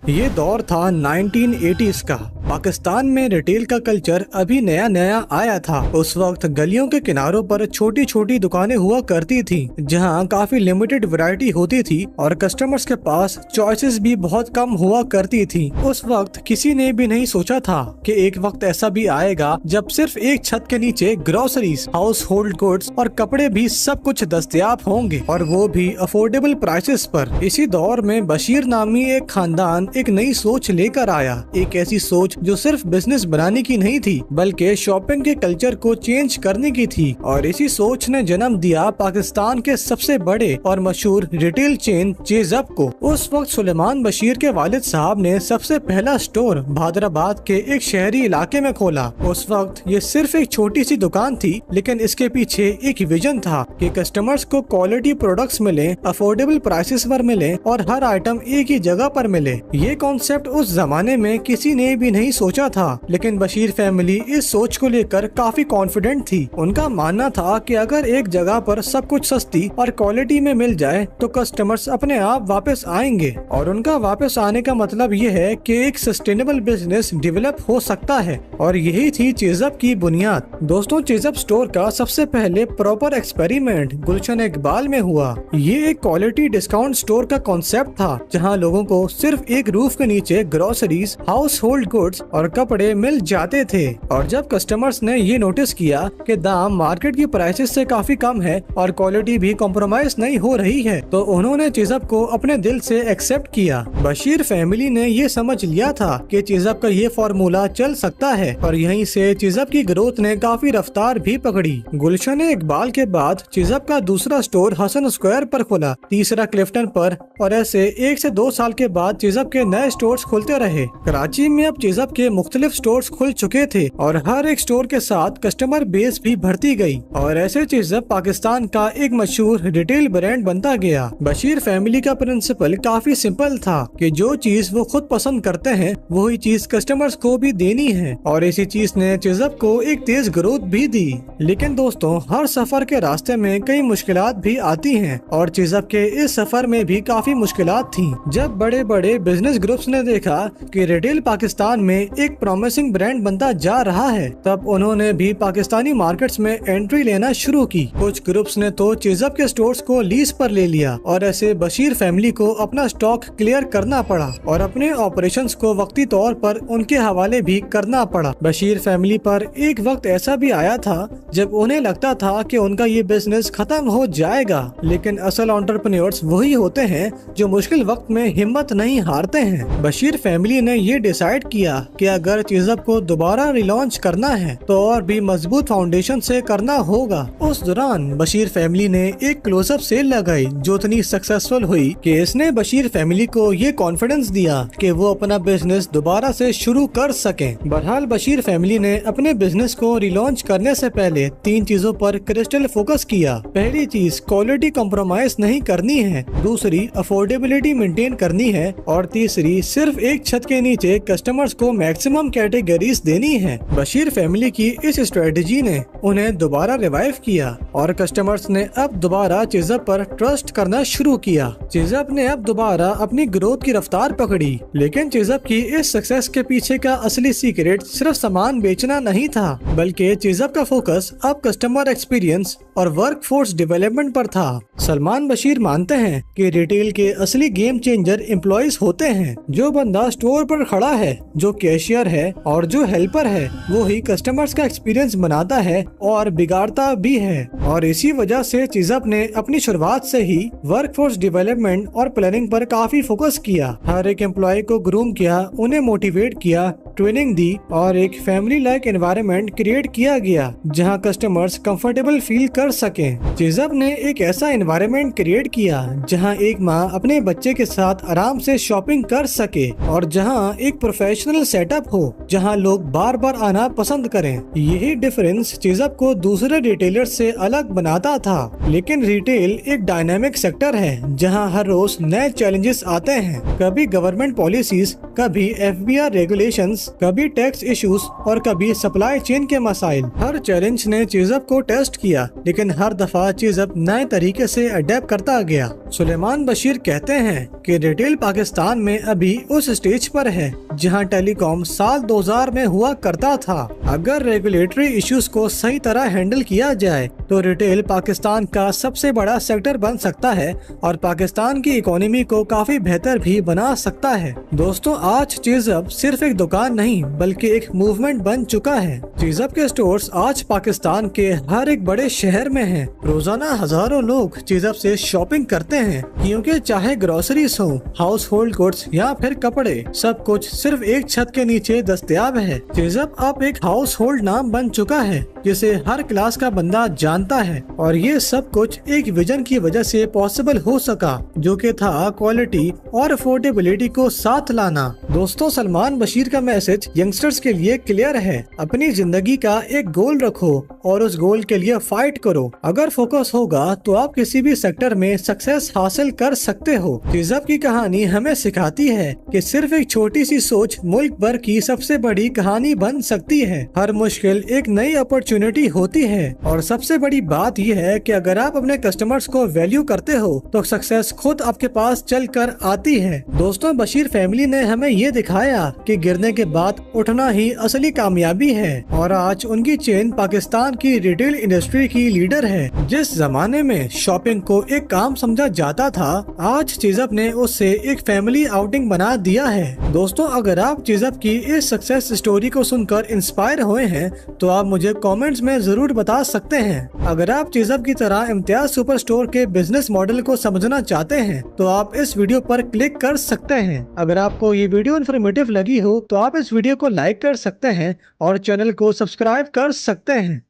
ये दौर था 1980s का। पाकिस्तान में रिटेल का कल्चर अभी नया नया आया था। उस वक्त गलियों के किनारों पर छोटी छोटी दुकानें हुआ करती थी, जहां काफी लिमिटेड वैरायटी होती थी और कस्टमर्स के पास चॉइसेस भी बहुत कम हुआ करती थी। उस वक्त किसी ने भी नहीं सोचा था कि एक वक्त ऐसा भी आएगा जब सिर्फ एक छत के नीचे ग्रोसरीज, हाउस होल्ड गुड्स और कपड़े भी सब कुछ दस्तयाब होंगे, और वो भी अफोर्डेबल प्राइसेस पर। इसी दौर में बशीर नामी एक खानदान एक नई सोच लेकर आया। एक ऐसी सोच जो सिर्फ बिजनेस बनाने की नहीं थी, बल्कि शॉपिंग के कल्चर को चेंज करने की थी। और इसी सोच ने जन्म दिया पाकिस्तान के सबसे बड़े और मशहूर रिटेल चेन चेज़अप को। उस वक्त सुलेमान बशीर के वालिद साहब ने सबसे पहला स्टोर भादराबाद के एक शहरी इलाके में खोला। उस वक्त ये सिर्फ एक छोटी सी दुकान थी, लेकिन इसके पीछे एक विजन था कि कस्टमर्स को क्वालिटी प्रोडक्ट्स मिले, अफोर्डेबल प्राइसेस पर मिले और हर आइटम एक ही जगह पर मिले। ये कॉन्सेप्ट उस जमाने में किसी ने भी नहीं सोचा था, लेकिन बशीर फैमिली इस सोच को लेकर काफी कॉन्फिडेंट थी। उनका मानना था कि अगर एक जगह पर सब कुछ सस्ती और क्वालिटी में मिल जाए तो कस्टमर्स अपने आप वापस आएंगे, और उनका वापस आने का मतलब ये है कि एक सस्टेनेबल बिजनेस डेवलप हो सकता है। और यही थी चेज़अप की बुनियाद। दोस्तों, चेज़अप स्टोर का सबसे पहले प्रॉपर एक्सपेरिमेंट गुलशन इकबाल में हुआ। ये एक क्वालिटी डिस्काउंट स्टोर का कॉन्सेप्ट था, जहाँ लोगों को सिर्फ एक रूफ के नीचे ग्रोसरीज, हाउस होल्ड गुड्स और कपड़े मिल जाते थे। और जब कस्टमर्स ने ये नोटिस किया कि दाम मार्केट की प्राइसेस से काफी कम है और क्वालिटी भी कॉम्प्रोमाइज नहीं हो रही है, तो उन्होंने चेज़अप को अपने दिल से एक्सेप्ट किया। बशीर फैमिली ने ये समझ लिया था कि चेज़अप का ये फॉर्मूला चल सकता है, और यहीं से चेज़अप की ग्रोथ ने काफी रफ्तार भी पकड़ी। गुलशन इकबाल के बाद चेज़अप का दूसरा स्टोर हसन स्क्वायर पर खुला, तीसरा क्लिफ्टन पर, और ऐसे 1 से 2 साल के बाद चेज़अप के नए स्टोर्स खुलते रहे। कराची में अब चेज़अप के मुख्तलिफ स्टोर्स खुल चुके थे और हर एक स्टोर के साथ कस्टमर बेस भी बढ़ती गई, और ऐसे चेज़अप पाकिस्तान का एक मशहूर रिटेल ब्रांड बनता गया। बशीर फैमिली का प्रिंसिपल काफी सिंपल था कि जो चीज वो खुद पसंद करते हैं वही चीज कस्टमर्स को भी देनी है, और इसी चीज ने चेज़अप को एक तेज ग्रोथ भी दी। लेकिन दोस्तों, हर सफर के रास्ते में कई मुश्किलात भी आती हैं, और चेज़अप के इस सफर में भी काफी मुश्किलात थी। जब बड़े बड़े बिजनेस ग्रुप्स ने देखा कि रिटेल पाकिस्तान में एक प्रॉमिसिंग ब्रांड बनता जा रहा है, तब उन्होंने भी पाकिस्तानी मार्केट्स में एंट्री लेना शुरू की। कुछ ग्रुप्स ने तो चेज़अप के स्टोर्स को लीज पर ले लिया, और ऐसे बशीर फैमिली को अपना स्टॉक क्लियर करना पड़ा और अपने ऑपरेशंस को वक्ती तौर पर उनके हवाले भी करना पड़ा। बशीर फैमिली पर एक वक्त ऐसा भी आया था जब उन्हें लगता था कि उनका ये बिजनेस खत्म हो जाएगा, लेकिन असल एंटरप्रेन्योर्स वही होते हैं जो मुश्किल वक्त में हिम्मत नहीं हारते हैं। बशीर फैमिली ने ये डिसाइड किया कि अगर चेज़अप को दोबारा रिलॉन्च करना है तो और भी मजबूत फाउंडेशन से करना होगा। उस दौरान बशीर फैमिली ने एक क्लोजअप सेल लगाई जो इतनी सक्सेसफुल हुई कि इसने बशीर फैमिली को ये कॉन्फिडेंस दिया कि वो अपना बिजनेस दोबारा से शुरू कर सकें। बहरहाल बशीर फैमिली ने अपने बिजनेस को रिलॉन्च करने से पहले 3 चीजों पर क्रिस्टल फोकस किया। पहली चीज, क्वालिटी कॉम्प्रोमाइज नहीं करनी है, दूसरी अफोर्डेबिलिटी मेंटेन करनी है, और तीसरी सिर्फ एक छत के नीचे कस्टमर्स को मैक्सिमम कैटेगरीज देनी है। बशीर फैमिली की इस स्ट्रेटेजी ने उन्हें दोबारा रिवाइव किया और कस्टमर्स ने अब दोबारा चेज़अप पर ट्रस्ट करना शुरू किया। चेज़अप ने अब दोबारा अपनी ग्रोथ की रफ्तार पकड़ी, लेकिन चेज़अप की इस सक्सेस के पीछे का असली सीक्रेट सिर्फ सामान बेचना नहीं था, बल्कि चेज़अप का फोकस अब कस्टमर एक्सपीरियंस और वर्क फोर्स डेवलपमेंट पर था। सलमान बशीर मानते हैं कि रिटेल के असली गेम चेंजर एम्प्लॉइज होते हैं। जो बंदा स्टोर पर खड़ा है, जो कैशियर है और जो हेल्पर है, वो ही कस्टमर्स का एक्सपीरियंस बनाता है और बिगाड़ता भी है। और इसी वजह से चेज़अप ने अपनी शुरुआत से ही वर्क फोर्स डेवलपमेंट और प्लानिंग पर काफी फोकस किया। हर एक एम्प्लॉय को ग्रूम किया, उन्हें मोटिवेट किया, ट्रेनिंग दी और एक फैमिली लाइक एनवायरनमेंट क्रिएट किया गया जहां कस्टमर्स कंफर्टेबल फील कर सकें। चेज़अप ने एक ऐसा एनवायरनमेंट क्रिएट किया जहां एक माँ अपने बच्चे के साथ आराम से शॉपिंग कर सके, और जहां एक प्रोफेशनल सेटअप हो जहां लोग बार बार आना पसंद करें। यही डिफरेंस चेज़अप को दूसरे रिटेलर से अलग बनाता था। लेकिन रिटेल एक डायनामिक सेक्टर है जहां हर रोज नए चैलेंजेस आते हैं। कभी गवर्नमेंट पॉलिसीज, कभी एफबीआर रेगुलेशंस, कभी टैक्स इश्यूज और कभी सप्लाई चेन के मसाइल। हर चैलेंज ने चीजअप को टेस्ट किया, लेकिन हर दफा चीजअप नए तरीके से अडेप्ट करता गया। सुलेमान बशीर कहते हैं कि रिटेल पाकिस्तान में अभी उस स्टेज पर है जहां टेलीकॉम साल 2000 में हुआ करता था। अगर रेगुलेटरी इश्यूज को सही तरह हैंडल किया जाए तो रिटेल पाकिस्तान का सबसे बड़ा सेक्टर बन सकता है और पाकिस्तान की इकोनॉमी को काफी बेहतर भी बना सकता है। दोस्तों, आज चीजअप सिर्फ एक दुकान नहीं बल्कि एक मूवमेंट बन चुका है। चीजअप के स्टोर्स आज पाकिस्तान के हर एक बड़े शहर में हैं। रोजाना हजारों लोग चीजअप से शॉपिंग करते हैं क्योंकि चाहे ग्रोसरीज हो, हाउस होल्ड गुड्स या फिर कपड़े, सब कुछ सिर्फ एक छत के नीचे दस्तयाब है। चीजअप अब एक हाउस होल्ड नाम बन चुका है जिसे हर क्लास का बंदा जानता है और ये सब कुछ एक विजन की वजह से पॉसिबल हो सका, जो कि था क्वालिटी और अफोर्डेबिलिटी को साथ लाना। दोस्तों, सलमान बशीर का मैसेज यंगस्टर्स के लिए क्लियर है। अपनी जिंदगी का एक गोल रखो और उस गोल के लिए फाइट करो। अगर फोकस होगा तो आप किसी भी सेक्टर में सक्सेस हासिल कर सकते हो। चीजअप की कहानी हमें सिखाती है कि सिर्फ एक छोटी सी सोच मुल्क भर की सबसे बड़ी कहानी बन सकती है। हर मुश्किल एक नई अपॉर्चुनिटी होती है और सबसे बड़ी बात यह है कि अगर आप अपने कस्टमर्स को वैल्यू करते हो तो सक्सेस खुद आपके पास चल कर आती है। दोस्तों, बशीर फैमिली ने हमें ये दिखाया कि गिरने के बाद उठना ही असली कामयाबी है और आज उनकी चेन पाकिस्तान की रिटेल इंडस्ट्री की लीडर है। जिस जमाने में शॉपिंग को एक काम समझा जाता था, आज चीजअप ने उससे एक फैमिली आउटिंग बना दिया है। दोस्तों, अगर आप चीजअप की इस सक्सेस स्टोरी को सुनकर इंस्पायर हुए हैं तो आप मुझे कमेंट्स में जरूर बता सकते हैं। अगर आप चीजअप की तरह इम्तियाज सुपर स्टोर के बिजनेस मॉडल को समझना चाहते हैं तो आप इस वीडियो पर क्लिक कर सकते हैं। अगर आपको ये वीडियो इन्फॉर्मेटिव लगी हो तो आप इस वीडियो को लाइक कर सकते हैं और चैनल को सब्सक्राइब कर सकते हैं।